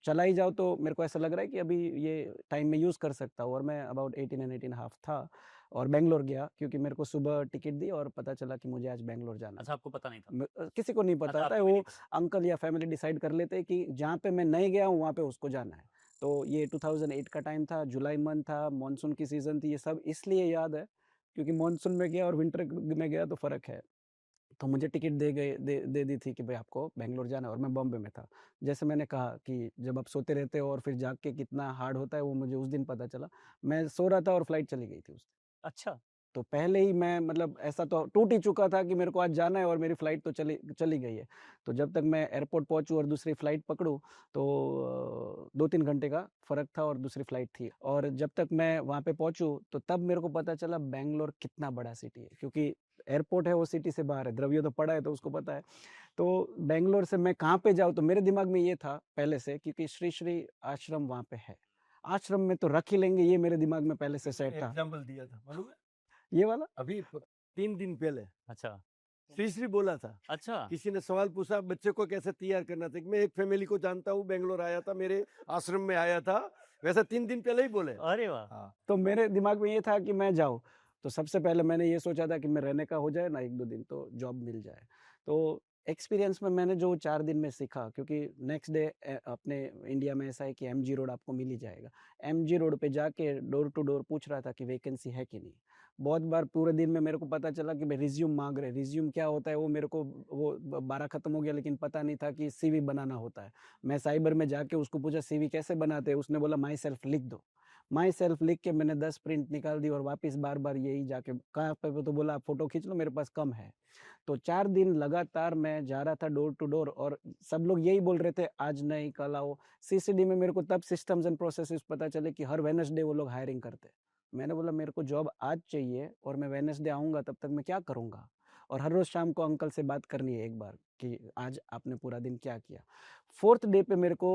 चला ही जाऊँ, तो मेरे को ऐसा लग रहा है कि अभी ये टाइम में यूज़ कर सकता हूँ, और मैं अबाउट 18 एंड 18 हाफ था और बेंगलोर गया, क्योंकि मेरे को सुबह टिकट दी और पता चला कि मुझे आज बेंगलोर जाना है। अच्छा, आपको पता नहीं था? किसी को नहीं अच्छा, पता था, आपको भी वो नहीं पता। अंकल या फैमिली डिसाइड कर लेते हैं कि जहाँ पे मैं नहीं गया हूँ वहाँ पे उसको जाना है। तो ये 2008 का टाइम था, जुलाई मंथ था, मानसून की सीज़न थी। ये सब इसलिए याद है क्योंकि मानसून में गया और विंटर में गया तो फ़र्क है। तो मुझे टिकट दे दी थी कि भाई आपको बेंगलोर जाना है, और मैं बॉम्बे में था। जैसे मैंने कहा कि जब आप सोते रहते हो और फिर जाग के कितना हार्ड होता है, वो मुझे उस दिन पता चला। मैं सो रहा था और फ्लाइट चली गई थी उस दिन। अच्छा। तो पहले ही मैं मतलब ऐसा तो टूट ही चुका था कि मेरे को आज जाना है और मेरी फ़्लाइट तो चली गई है। तो जब तक मैं एयरपोर्ट पहुँचूँ और दूसरी फ़्लाइट पकड़ूँ, तो 2-3 घंटे का फ़र्क था और दूसरी फ़्लाइट थी। और जब तक मैं वहाँ पे पहुँचूँ, तो तब मेरे को पता चला बेंगलोर कितना बड़ा सिटी है, क्योंकि एयरपोर्ट है वो सिटी से बाहर है। द्रव्य तो पढ़ा है तो उसको पता है। तो बेंगलोर से मैं कहाँ पे जाऊँ, तो मेरे दिमाग में ये था पहले से, क्योंकि श्री श्री आश्रम वहाँ पे है। आश्रम में तो रख ही लेंगे, ये मेरे दिमाग में पहले से सेट था। एग्जाम्पल दिया था मालूम है, ये वाला? अभी 3 दिन पहले अच्छा। श्री बोला था। अच्छा। किसी ने सवाल पूछा बच्चे को कैसे तैयार करना था, कि मैं एक फैमिली को जानता हूँ, बेंगलोर आया था, मेरे आश्रम में आया था, वैसा 3 दिन पहले ही बोले। अरे वाह। हाँ, तो मेरे दिमाग में ये था कि मैं जाऊँ। तो सबसे पहले मैंने ये सोचा था कि मैं रहने का हो जाए ना 1-2 दिन, तो जॉब मिल जाए। तो एक्सपीरियंस में मैंने जो 4 दिन में सीखा, क्योंकि नेक्स्ट डे अपने इंडिया में ऐसा है कि एमजी रोड आपको मिल ही जाएगा। एमजी रोड पे जाके डोर टू डोर पूछ रहा था कि वैकेंसी है कि नहीं। बहुत बार पूरे दिन में मेरे को पता चला कि भाई रिज़्यूम माँग रहे हैं। रिज़्यूम क्या होता है वो मेरे को, वो 12 खत्म हो गया, लेकिन पता नहीं था कि सीवी बनाना होता है। मैं साइबर में जाके उसको पूछा सीवी कैसे बनाते हैं? उसने बोला माई सेल्फ लिख दो। माई सेल्फ लिख के मैंने 10 प्रिंट निकाल दी और वापस बार-बार यही जाके कहाँ पे, तो बोला आप फ़ोटो खींच लो, मेरे पास कम है। तो 4 दिन लगातार मैं जा रहा था डोर टू डोर, और सब लोग यही बोल रहे थे आज नहीं कल आओ। सीसीडी में मेरे को तब सिस्टम्स एंड प्रोसेसेस पता चले कि हर वेडनेसडे वो लोग हायरिंग करते हैं। मैंने बोला मेरे को जॉब आज चाहिए और मैं वेडनेसडे आऊँगा, तब तक मैं क्या करूँगा? और हर रोज़ शाम को अंकल से बात करनी है एक बार कि आज आपने पूरा दिन क्या किया? 4th डे पे मेरे को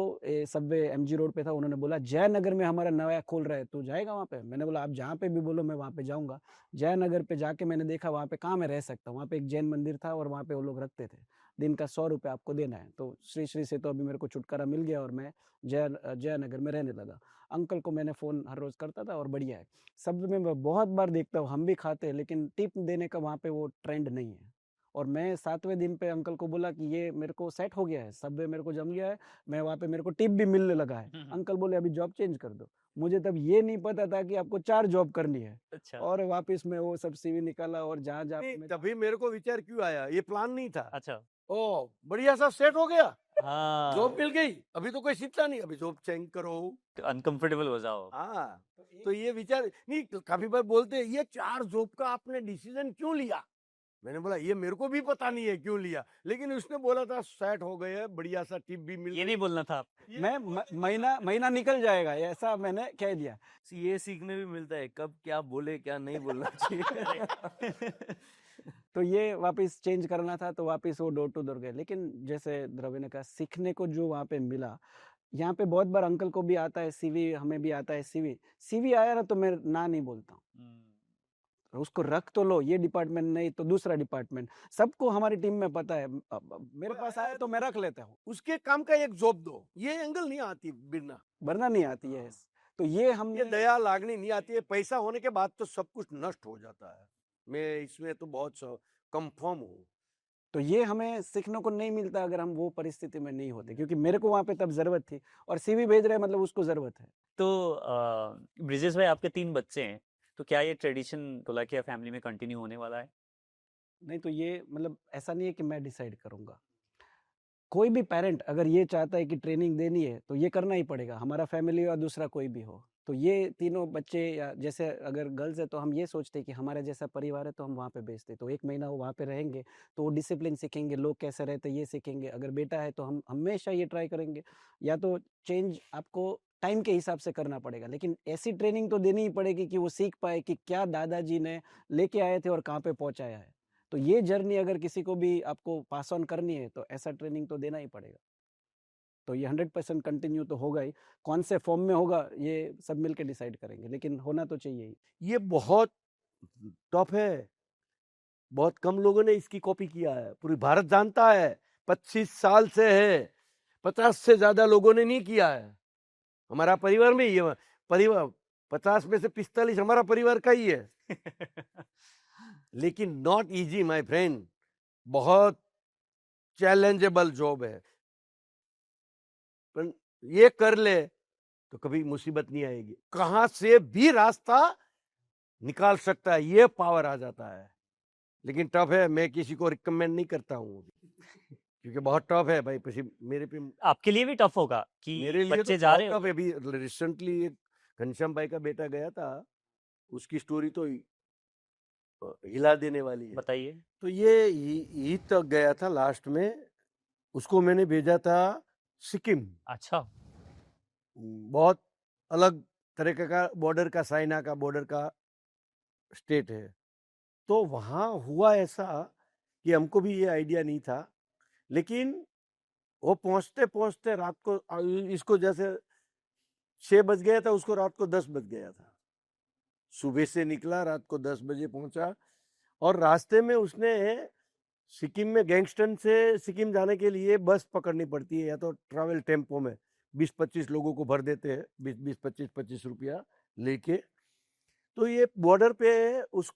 सबवे एमजी रोड पे था, उन्होंने बोला जयनगर में हमारा नया खोल रहा है, तू जाएगा वहाँ पे? मैंने बोला आप जहाँ पे भी बोलो मैं वहाँ पे जाऊँगा। जयनगर पे जाके मैंने देखा वहाँ पे कहाँ मैं रह सकता हूँ, वहाँ पे एक जैन मंदिर था और वहाँ पे वो लोग रखते थे, दिन का 100 रुपये आपको देना है। तो श्री से तो अभी मेरे को छुटकारा मिल गया और मैं जयनगर में रहने लगा। अंकल को मैंने फ़ोन हर रोज़ करता था और बढ़िया है। शब्द में मैं बहुत बार देखता हूँ, हम भी खाते हैं, लेकिन टिप देने का वहाँ पे वो ट्रेंड नहीं है। और मैं 7वें दिन पे अंकल को बोला कि ये मेरे को सेट हो गया है, सबवे मेरे को जम गया है, मैं वहाँ पे मेरे को टिप भी मिलने लगा है। अंकल बोले अभी जॉब चेंज कर दो। मुझे तब ये नहीं पता था कि आपको 4 जॉब करनी है। अच्छा। और वापस मैं वो सब सीवी निकाला और जहाँ-जहाँ नहीं, मैं तभी मेरे को विचार क्यों आया, ये प्लान नहीं था। अच्छा। ओ बढ़िया सा सेट हो गया, हाँ। जॉब मिल गई, अभी तो कोई सीखता नहीं, अभी जॉब चेंज करो। अनकंफर्टेबल हो जाओ। हाँ, तो ये विचार नहीं, काफी बार बोलते हैं ये 4 जॉब का आपने डिसीजन क्यों लिया? मैंने बोला ये मेरे को भी पता नहीं है क्यों लिया, लेकिन उसने बोला था सेट हो गए, बढ़िया सा टिप भी मिल ये गई। नहीं बोलना था आप। मैं महीना निकल जाएगा, ऐसा मैंने कह दिया। ये सीखने भी मिलता है कब क्या बोले, क्या नहीं बोलना चाहिए। तो ये वापस चेंज करना था, तो वापस वो डोर टू डोर गए। लेकिन जैसे द्रव्य ने कहा सीखने को जो वहाँ पे मिला, यहाँ पे बहुत बार अंकल को भी आता है सीवी, हमें भी आता है सीवी। सीवी आया ना तो मैं ना नहीं बोलता हूँ। उसको रख तो लो, ये डिपार्टमेंट नहीं तो दूसरा डिपार्टमेंट, सबको हमारी टीम में पता है। मेरे पास आया तो मैं रख लेता हूँ, उसके काम का एक जॉब दो, ये एंगल नहीं आती बिना, वरना नहीं आती है। तो ये हमने ये दया लागनी नहीं आती है। पैसा होने के बाद तो सब कुछ नष्ट हो जाता है। मैं इसमें तो बहुत कंफर्म हूँ। तो ये हमें सीखने को नहीं मिलता अगर हम वो परिस्थिति में नहीं होते, क्योंकि मेरे को वहाँ पे तब ज़रूरत थी और सीवी भेज रहे हैं मतलब उसको ज़रूरत है। तो ब्रिजेश भाई, आपके 3 बच्चे हैं, तो क्या ये ट्रेडिशन ढोलकिया फैमिली में कंटिन्यू होने वाला है? नहीं तो ये मतलब ऐसा नहीं है कि मैं डिसाइड करूँगा। कोई भी पेरेंट अगर ये चाहता है कि ट्रेनिंग देनी है तो ये करना ही पड़ेगा, हमारा फैमिली या दूसरा कोई भी हो। तो ये तीनों बच्चे या जैसे अगर गर्ल्स है तो हम ये सोचते हैं कि हमारा जैसा परिवार है तो हम वहाँ पे भेजते, तो 1 महीना वो वहाँ पे रहेंगे तो वो डिसिप्लिन सीखेंगे, लोग कैसे रहते हैं ये सीखेंगे। अगर बेटा है तो हम हमेशा ये ट्राई करेंगे, या तो चेंज आपको टाइम के हिसाब से करना पड़ेगा, लेकिन ऐसी ट्रेनिंग तो देनी ही पड़ेगी कि वो सीख पाए कि क्या दादाजी ने लेके आए थे और कहाँ पे पहुँचाया है। तो ये जर्नी अगर किसी को भी आपको पास ऑन करनी है तो ऐसा ट्रेनिंग तो देना ही पड़ेगा। तो ये 100% कंटिन्यू तो होगा ही, कौन से फॉर्म में होगा ये सब मिलके डिसाइड करेंगे, लेकिन होना तो चाहिए ही। ये बहुत टफ है, बहुत कम लोगों ने इसकी कॉपी किया है, पूरी भारत जानता है, 25 साल से है, 50 से ज्यादा लोगों ने नहीं किया है। हमारा परिवार में ये परिवार 50 में से 45 हमारा परिवार का ही है। लेकिन नॉट इजी माय फ्रेंड, बहुत चैलेंजेबल जॉब है, पर ये कर ले तो कभी मुसीबत नहीं आएगी, कहां से भी रास्ता निकाल सकता है, ये पावर आ जाता है। लेकिन टफ है, मैं किसी को रिकमेंड नहीं करता हूँ क्योंकि बहुत टफ है भाई। मेरे पे आपके लिए भी टफ होगा कि मेरे लिए बच्चे तो जा बहुत रहे टफ है। अभी रिसेंटली घनश्याम भाई का बेटा गया था, उसकी स्टोरी तो हिला देने वाली है। बताइए। तो ये ईद तक गया था, लास्ट में उसको मैंने भेजा था सिक्किम। अच्छा। बहुत अलग तरीके का बॉर्डर का, साइना का बॉर्डर का स्टेट है। तो वहां हुआ ऐसा कि हमको भी ये आइडिया नहीं था, लेकिन वो पहुंचते पहुंचते रात को इसको जैसे 6 बज गया था, उसको रात को 10 बज गया था। सुबह से निकला, रात को 10 बजे पहुंचा, और रास्ते में उसने सिक्किम में गैंगस्टन से सिक्किम जाने के लिए बस पकड़नी पड़ती है, या तो ट्रैवल टेम्पो में 20-25 लोगों को भर देते हैं, 20-20 25-25 रुपया लेके। तो ये बॉर्डर पे उस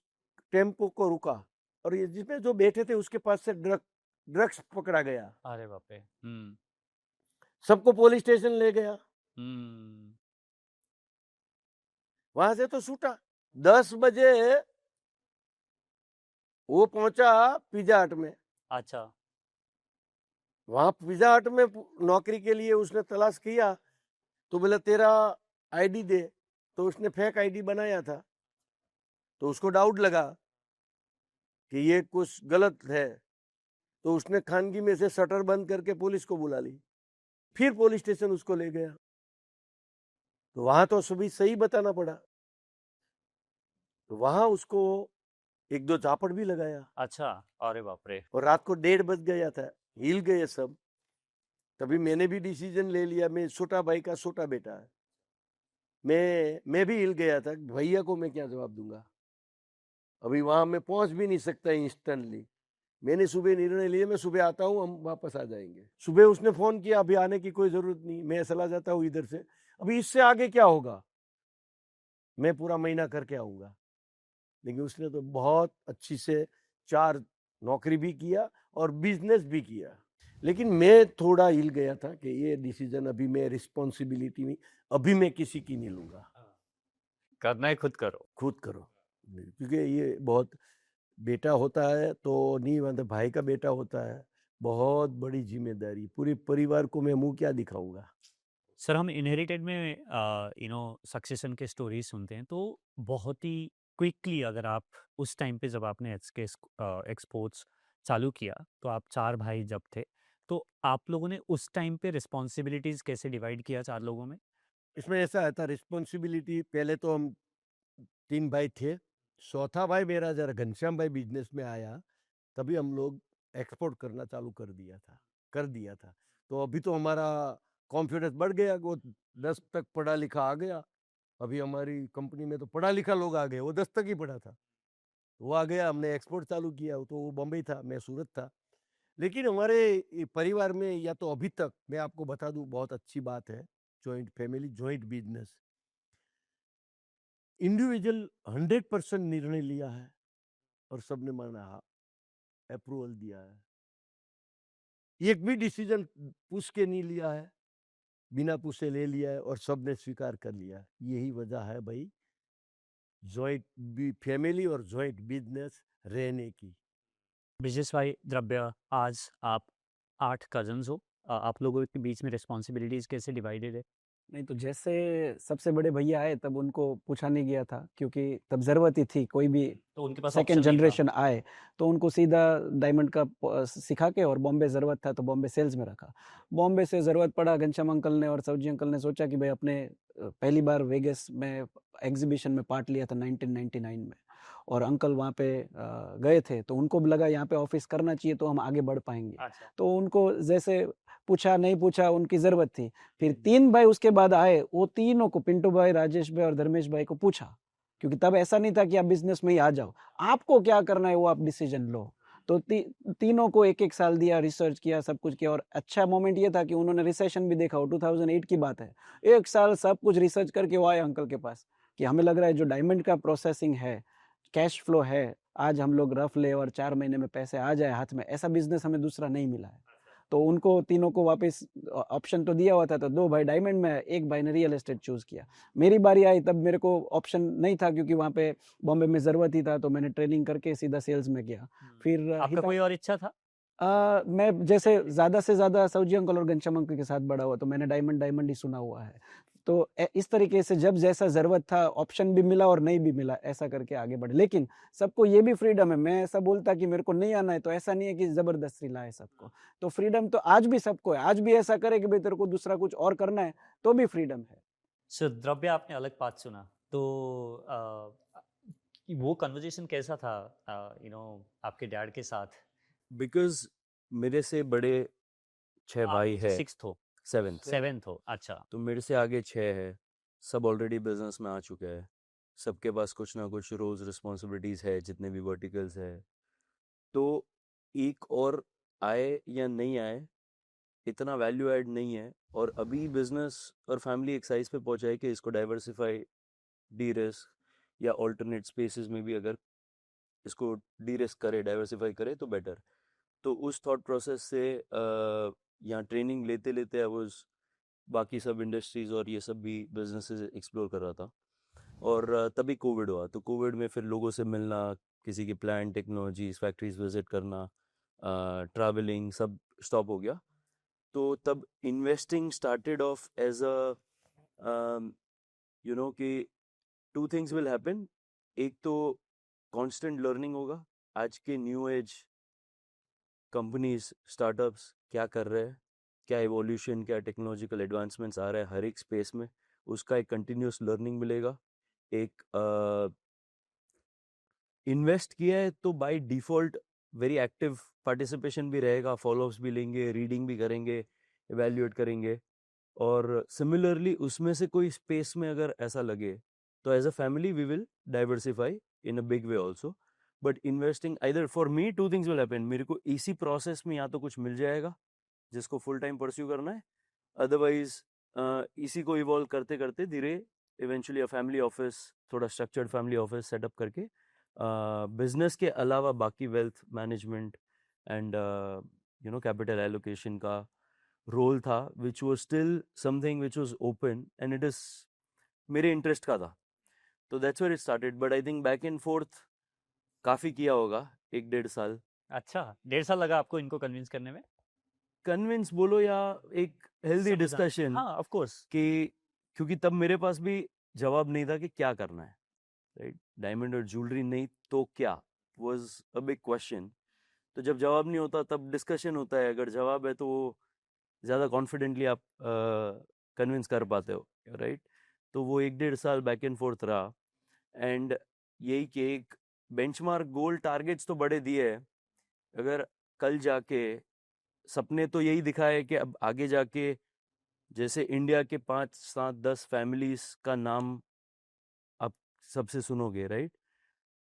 टेम्पो को रुका, और ये जिसमें जो बैठे थे उसके पास से ड्रग्स पकड़ा गया, अरे बाप रे। सबको पुलिस स्टेशन ले गया। हम्म। वहां से तो छूटा। 10 बजे वो पहुंचा पिज्जा हट में। अच्छा। वहां पिज्जा हट में नौकरी के लिए उसने तलाश किया, तो बोला तेरा आईडी दे, तो उसने फेक आईडी बनाया था। तो उसको डाउट लगा कि ये कुछ गलत है, तो उसने खानगी में से शटर बंद करके पुलिस को बुला ली, फिर पुलिस स्टेशन उसको ले गया। तो वहां तो सभी सही बताना पड़ा, तो वहां उसको 1-2 झापड़ भी लगाया, अच्छा। अरे बाप रे। और रात को 1:30 बज गया था, हिल गए सब। तभी मैंने भी डिसीजन ले लिया, मैं छोटा भाई का छोटा बेटा है, मैं भी हिल गया था, भैया को मैं क्या जवाब दूंगा। अभी वहां मैं पहुंच भी नहीं सकता इंस्टेंटली। मैंने सुबह निर्णय लिया, मैं सुबह आता हूँ, हम वापस आ जाएंगे। सुबह उसने फोन किया, अभी आने की कोई जरूरत नहीं, मैं चला जाता हूँ इधर से, अभी इससे आगे क्या होगा, मैं पूरा महीना करके आऊंगा। लेकिन उसने तो बहुत अच्छी से 4 नौकरी भी किया और बिजनेस भी किया। लेकिन मैं थोड़ा हिल गया था कि ये डिसीजन अभी मैं रिस्पॉन्सिबिलिटी नहीं, अभी मैं किसी की नहीं लूंगा, करना है खुद करो। खुद करो। क्योंकि ये बहुत, बेटा होता है तो नहीं, मतलब भाई का बेटा होता है, बहुत बड़ी जिम्मेदारी, पूरे परिवार को मैं मुंह क्या दिखाऊंगा। सर, हम इनहेरिटेड में सक्सेशन के स्टोरीज सुनते हैं, तो बहुत ही क्विकली, अगर आप उस टाइम पे जब आपने एचके एक्सपोर्ट्स चालू किया तो आप 4 भाई जब थे, तो आप लोगों ने उस टाइम पे रिस्पॉन्सिबिलिटीज कैसे डिवाइड किया 4 लोगों में? इसमें ऐसा आता रिस्पॉन्सिबिलिटी, पहले तो हम 3 भाई थे, चौथा भाई मेरा जरा घनश्याम भाई बिजनेस में आया, तभी हम लोग एक्सपोर्ट करना चालू कर दिया था। तो अभी तो हमारा कॉन्फिडेंस बढ़ गया, वो 10 तक पढ़ा लिखा आ गया। अभी हमारी कंपनी में तो पढ़ा लिखा लोग आ गए, वो 10 तक ही पढ़ा था, वो आ गया, हमने एक्सपोर्ट चालू किया। तो वो बम्बई था, मैं सूरत था। लेकिन हमारे परिवार में, या तो अभी तक मैं आपको बता दूं, बहुत अच्छी बात है, joint family, joint business, individual 100% निर्णय लिया है और सबने माना, हाँ, अप्रूवल दिया है। एक भी डिसीजन पूछ के नहीं लिया है, बिना पूछे ले लिया है और सबने स्वीकार कर लिया। यही वजह है भाई जॉइंट फैमिली और जॉइंट बिजनेस रहने की। ब्रिजेश भाई, द्रव्य, आज आप 8 कज़न्स हो। आप लोगों के बीच में रिस्पॉन्सिबिलिटीज़ कैसे डिवाइडेड है? नहीं तो जैसे सबसे बड़े भैया आए तब उनको पूछा नहीं गया था, क्योंकि तब ज़रूरत ही थी, कोई भी तो उनके पास सेकंड ऑप्शन नहीं था। जनरेशन आए तो उनको सीधा डायमंड का सिखा के, और बॉम्बे ज़रूरत था तो बॉम्बे सेल्स में रखा। बॉम्बे से ज़रूरत पड़ा, घनश्याम अंकल ने और सब्जी अंकल ने सोचा कि भाई अपने पहली बार वेगस में एग्जीबिशन में पार्ट लिया था 1999 में, और अंकल वहाँ पे गए थे तो उनको भी लगा यहाँ पे ऑफिस करना चाहिए तो हम आगे बढ़ पाएंगे। अच्छा। तो उनको जैसे पूछा नहीं पूछा, उनकी ज़रूरत थी। फिर 3 भाई उसके बाद आए, वो तीनों को, पिंटू भाई, राजेश भाई और धर्मेश भाई को पूछा, क्योंकि तब ऐसा नहीं था कि आप बिजनेस में ही आ जाओ, आपको क्या करना है वो आप डिसीजन लो। तो तीनों को एक एक साल दिया, रिसर्च किया, सब कुछ किया। और अच्छा मोमेंट ये था कि उन्होंने रिसेशन भी देखा, 2008 की बात है। एक साल सब कुछ रिसर्च करके वो आए अंकल के पास कि हमें लग रहा है जो डायमंड का प्रोसेसिंग है, कैश फ्लो है, आज हम लोग रफ ले और 4 महीने में पैसे आ जाए हाथ में, ऐसा बिजनेस हमें दूसरा नहीं मिला है। तो उनको तीनों को वापस ऑप्शन तो दिया हुआ था, तो 2 भाई डायमंड में, 1 भाई ने रियल एस्टेट चूज किया। मेरी बारी आई तब मेरे को ऑप्शन नहीं था, क्योंकि वहाँ पे बॉम्बे में ज़रूरत ही था, तो मैंने ट्रेनिंग करके सीधा सेल्स में गया। फिर आपका कोई और इच्छा था? मैं जैसे ज़्यादा से ज़्यादा सऊजी अंकल और घनश्याम अंकल के साथ बड़ा हुआ, तो मैंने डायमंड डायमंड ही सुना हुआ है। तो इस तरीके से जब जैसा ज़रूरत था, ऑप्शन भी मिला और नहीं भी मिला, ऐसा करके आगे बढ़े। लेकिन सबको ये भी फ्रीडम है, मैं ऐसा बोलता कि मेरे को नहीं आना है तो ऐसा नहीं है कि ज़बरदस्ती लाए सबको। तो फ्रीडम तो आज भी सबको है, आज भी ऐसा करे कि भाई तेरे को दूसरा कुछ और करना है तो भी फ्रीडम है। सो द्रव्य, आपने अलग बात सुना, तो कि वो कन्वर्जेशन कैसा था आपके डैड के साथ? बिकॉज मेरे से बड़े 6 भाई है, 6th हो, 7th, 7th हो, अच्छा। तो मेरे से आगे 6 है, सब ऑलरेडी बिजनेस में आ चुके हैं, सबके पास कुछ ना कुछ रोज रिस्पॉन्सिबिलिटीज है, जितने भी वर्टिकल्स है। तो एक और आए या नहीं आए, इतना वैल्यू ऐड नहीं है। और अभी बिजनेस और फैमिली एक साइज पे पहुंचा है कि इसको डाइवर्सिफाई, डी रिस्क या ऑल्टरनेट स्पेसेस में भी अगर इसको डी रिस्क करे, डाइवर्सिफाई करे तो बेटर। तो उस थॉट प्रोसेस से यहाँ ट्रेनिंग लेते लेते आई वाज बाकी सब इंडस्ट्रीज और ये सब भी बिजनेसेस एक्सप्लोर कर रहा था। और तभी कोविड हुआ, तो कोविड में फिर लोगों से मिलना, किसी की प्लान टेक्नोलॉजीज फैक्ट्रीज विजिट करना, ट्रैवलिंग सब स्टॉप हो गया। तो तब investing started off as a कि 2 थिंग्स विल हैपन। एक तो कांस्टेंट लर्निंग होगा, आज के न्यू एज कंपनीज स्टार्टअप्स क्या कर रहे हैं, क्या इवोल्यूशन, क्या टेक्नोलॉजिकल एडवांसमेंट्स आ रहा है हर एक स्पेस में, उसका एक कंटिन्यूस लर्निंग मिलेगा। एक इन्वेस्ट किया है तो by default very active participation भी रहेगा, फॉलोअप्स भी लेंगे, रीडिंग भी करेंगे, इवैल्यूएट करेंगे। और सिमिलरली उसमें से कोई स्पेस में अगर ऐसा लगे तो as a family we will diversify in a big way also. But investing either for me 2 things will happen, मेरे को इसी प्रोसेस में या तो कुछ मिल जाएगा जिसको फुल टाइम परस्यू करना है, अदरवाइज इसी को इवॉल्व करते करते धीरे इवेंचुअली अ फैमिली ऑफिस, थोड़ा स्ट्रक्चर्ड फैमिली ऑफिस सेटअप करके बिजनेस के अलावा बाकी wealth management and capital allocation का रोल था, which was still something which was open and it is मेरे इंटरेस्ट का था। तो that's where it started. But I think back and forth काफ़ी किया होगा, 1-1.5 साल। अच्छा, 1.5 साल लगा आपको इनको कन्विंस करने में? कन्विंस बोलो या एक हेल्दी डिस्कशन, हाँ, ऑफ कोर्स। कि क्योंकि तब मेरे पास भी जवाब नहीं था कि क्या करना है, राइट? डायमंड और ज्वेलरी नहीं तो क्या वाज अ बिग क्वेश्चन। तो जब जवाब नहीं होता तब डिस्कशन होता है, अगर जवाब है तो वो ज़्यादा कॉन्फिडेंटली आप कन्विंस कर पाते हो, राइट? तो वो 1-1.5 साल बैक एंड फोर्थ रहा। एंड यही कि एक बेंचमार्क गोल टारगेट्स तो बड़े दिए हैं, अगर कल जाके सपने तो यही दिखाए कि अब आगे जाके जैसे इंडिया के 5-7-10 फैमिलीज का नाम आप सबसे सुनोगे, राइट?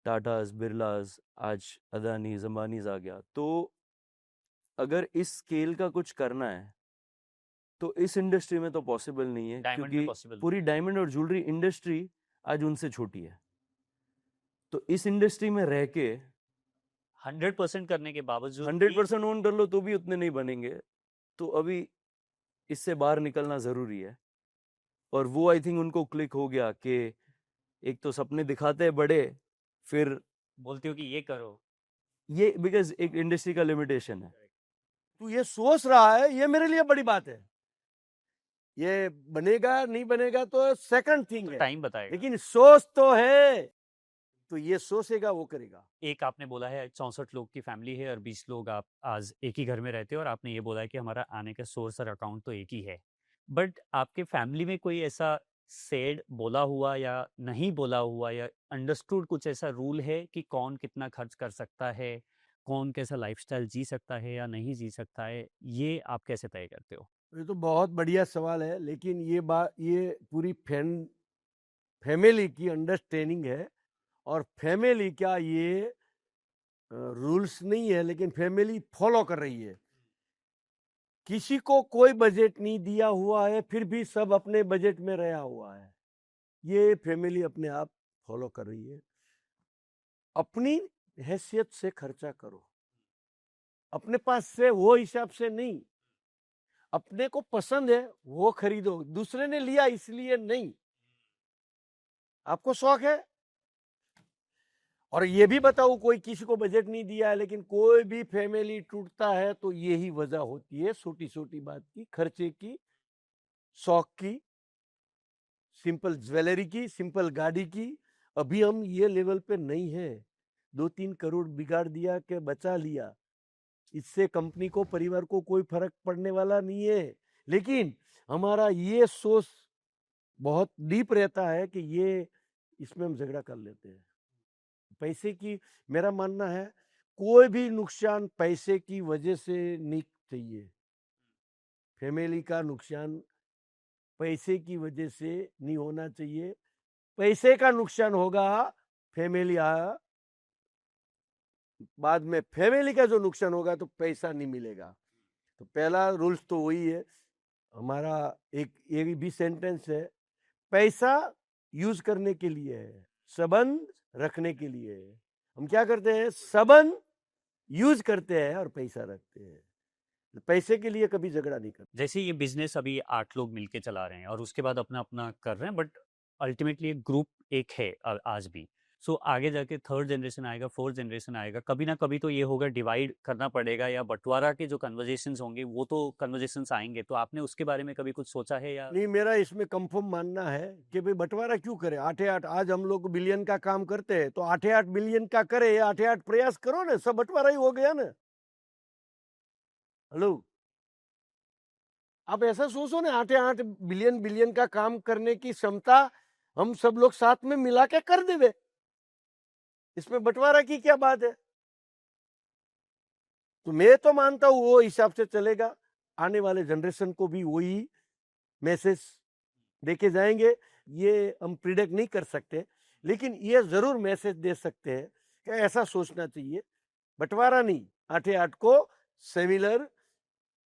टाटाज, बिरलाज, आज अदानीज, अंबानीज आ गया। तो अगर इस स्केल का कुछ करना है तो इस इंडस्ट्री में तो पॉसिबल नहीं है, डायमंड में क्योंकि पॉसिबल पूरी डायमंड और ज्वेलरी इंडस्ट्री आज उनसे छोटी है। तो इस इंडस्ट्री में रह के 100% करने के बावजूद 100% ओन कर लो तो भी उतने नहीं बनेंगे, तो अभी इससे बाहर निकलना ज़रूरी है। और वो आई थिंक उनको क्लिक हो गया कि एक तो सपने दिखाते हैं बड़े, फिर बोलते हो कि ये करो। ये बिकॉज एक इंडस्ट्री का लिमिटेशन है। तू ये सोच रहा है, ये मेरे लिए बड़ी बात है। ये बनेगा नहीं बनेगा तो सेकंड थिंग है, टाइम बताएगा। लेकिन सोच तो है, तो ये सोचेगा वो करेगा। एक आपने बोला है 64 लोग की फैमिली है और 20 लोग आप आज एक ही घर में रहते हो, और आपने ये बोला है कि हमारा आने का सोर्स और अकाउंट तो एक ही है। बट आपके फैमिली में कोई ऐसा सेड बोला हुआ या नहीं बोला हुआ या अंडरस्टूड कुछ ऐसा रूल है कि कौन कितना खर्च कर सकता है, कौन कैसा लाइफस्टाइल जी सकता है या नहीं जी सकता है, ये आप कैसे तय करते हो? ये तो बहुत बढ़िया सवाल है, लेकिन ये बात, ये पूरी फैमिली की अंडरस्टैंडिंग है। और फैमिली क्या ये रूल्स नहीं है, लेकिन फैमिली फॉलो कर रही है। किसी को कोई बजट नहीं दिया हुआ है, फिर भी सब अपने बजट में रहा हुआ है। ये फैमिली अपने आप फॉलो कर रही है। अपनी हैसियत से खर्चा करो, अपने पास से वो हिसाब से नहीं। अपने को पसंद है वो खरीदो, दूसरे ने लिया इसलिए नहीं। आपको शौक है, और ये भी बताऊं, कोई किसी को बजट नहीं दिया है, लेकिन कोई भी फैमिली टूटता है तो यही वजह होती है, छोटी छोटी बात की, खर्चे की, शौक की, सिंपल ज्वेलरी की, सिंपल गाड़ी की। अभी हम ये लेवल पे नहीं है। 2-3 करोड़ बिगाड़ दिया के बचा लिया, इससे कंपनी को, परिवार को कोई फर्क पड़ने वाला नहीं है। लेकिन हमारा ये सोच बहुत डीप रहता है कि ये इसमें हम झगड़ा कर लेते हैं पैसे की। मेरा मानना है कोई भी नुकसान पैसे की वजह से नहीं चाहिए। फैमिली का नुकसान पैसे की वजह से नहीं होना चाहिए। पैसे का नुकसान होगा, फैमिली बाद में फैमिली का जो नुकसान होगा तो पैसा नहीं मिलेगा। तो पहला रूल्स तो वही है हमारा। एक ये भी सेंटेंस है, पैसा यूज करने के लिए है, संबंध रखने के लिए है। हम क्या करते हैं, संबंध यूज करते हैं और पैसा रखते हैं, पैसे के लिए कभी झगड़ा नहीं करते। जैसे ये बिजनेस अभी 8 लोग मिलके चला रहे हैं और उसके बाद अपना अपना कर रहे हैं, बट अल्टीमेटली एक ग्रुप एक है आज भी। सो आगे जाके 3rd जनरेशन आएगा, 4th जनरेशन आएगा, कभी ना कभी तो ये होगा, डिवाइड करना पड़ेगा या बंटवारा के जो कन्वर्जेशंस होंगे वो तो कन्वर्जेशंस आएंगे। तो आपने उसके बारे में कभी कुछ सोचा है या नहीं, मेरा इसमें कंफर्म मानना है कि भाई बंटवारा क्यों करे। 8-8 आज हम लोग बिलियन का काम करते हैं, तो 8-8 बिलियन का करे, 8-8 प्रयास करो ना, सब बंटवारा ही हो गया ना। हेलो, आप ऐसा सोचो ना, 8-8 बिलियन का काम करने की क्षमता हम सब लोग साथ में मिला के कर देवे, इसमें बंटवारा की क्या बात है। तो मैं तो मानता हूं वो हिसाब से चलेगा, आने वाले जनरेशन को भी वही मैसेज देके जाएंगे। ये हम प्रिडिक्ट नहीं कर सकते, लेकिन ये जरूर मैसेज दे सकते हैं कि ऐसा सोचना चाहिए, बंटवारा नहीं, 8-8 को सिमिलर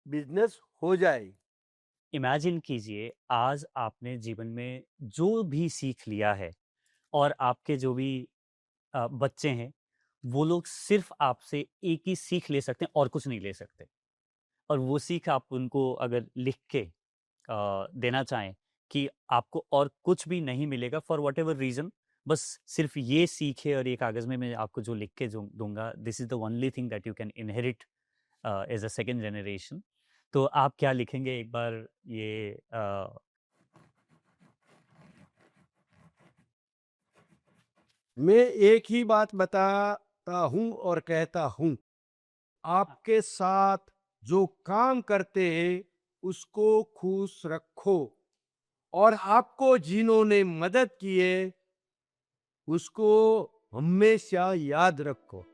बिजनेस हो जाए। इमेजिन कीजिए आज आपने जीवन में जो भी सीख लिया है और आपके जो भी बच्चे हैं वो लोग सिर्फ आपसे एक ही सीख ले सकते हैं और कुछ नहीं ले सकते, और वो सीख आप उनको अगर लिख के देना चाहें कि आपको और कुछ भी नहीं मिलेगा फॉर वट एवर रीजन, बस सिर्फ ये सीख है और ये कागज में मैं आपको जो लिख के जो दूंगा, this is the only thing that you can inherit as a second generation, तो आप क्या लिखेंगे एक बार ये मैं एक ही बात बताता हूं और कहता हूं, आपके साथ जो काम करते हैं उसको खुश रखो, और आपको जिन्होंने मदद की है उसको हमेशा याद रखो।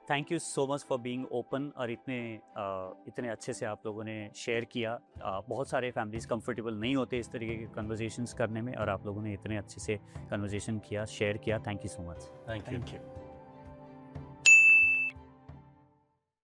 Thank you so much for being open, और इतने अच्छे से आप लोगों ने शेयर किया। बहुत सारे फैमिलीज कंफर्टेबल नहीं होते इस तरीके के कन्वर्जेशंस करने में, और आप लोगों ने इतने अच्छे से कन्वर्जेशन किया, शेयर किया। Thank you so much. Thank you.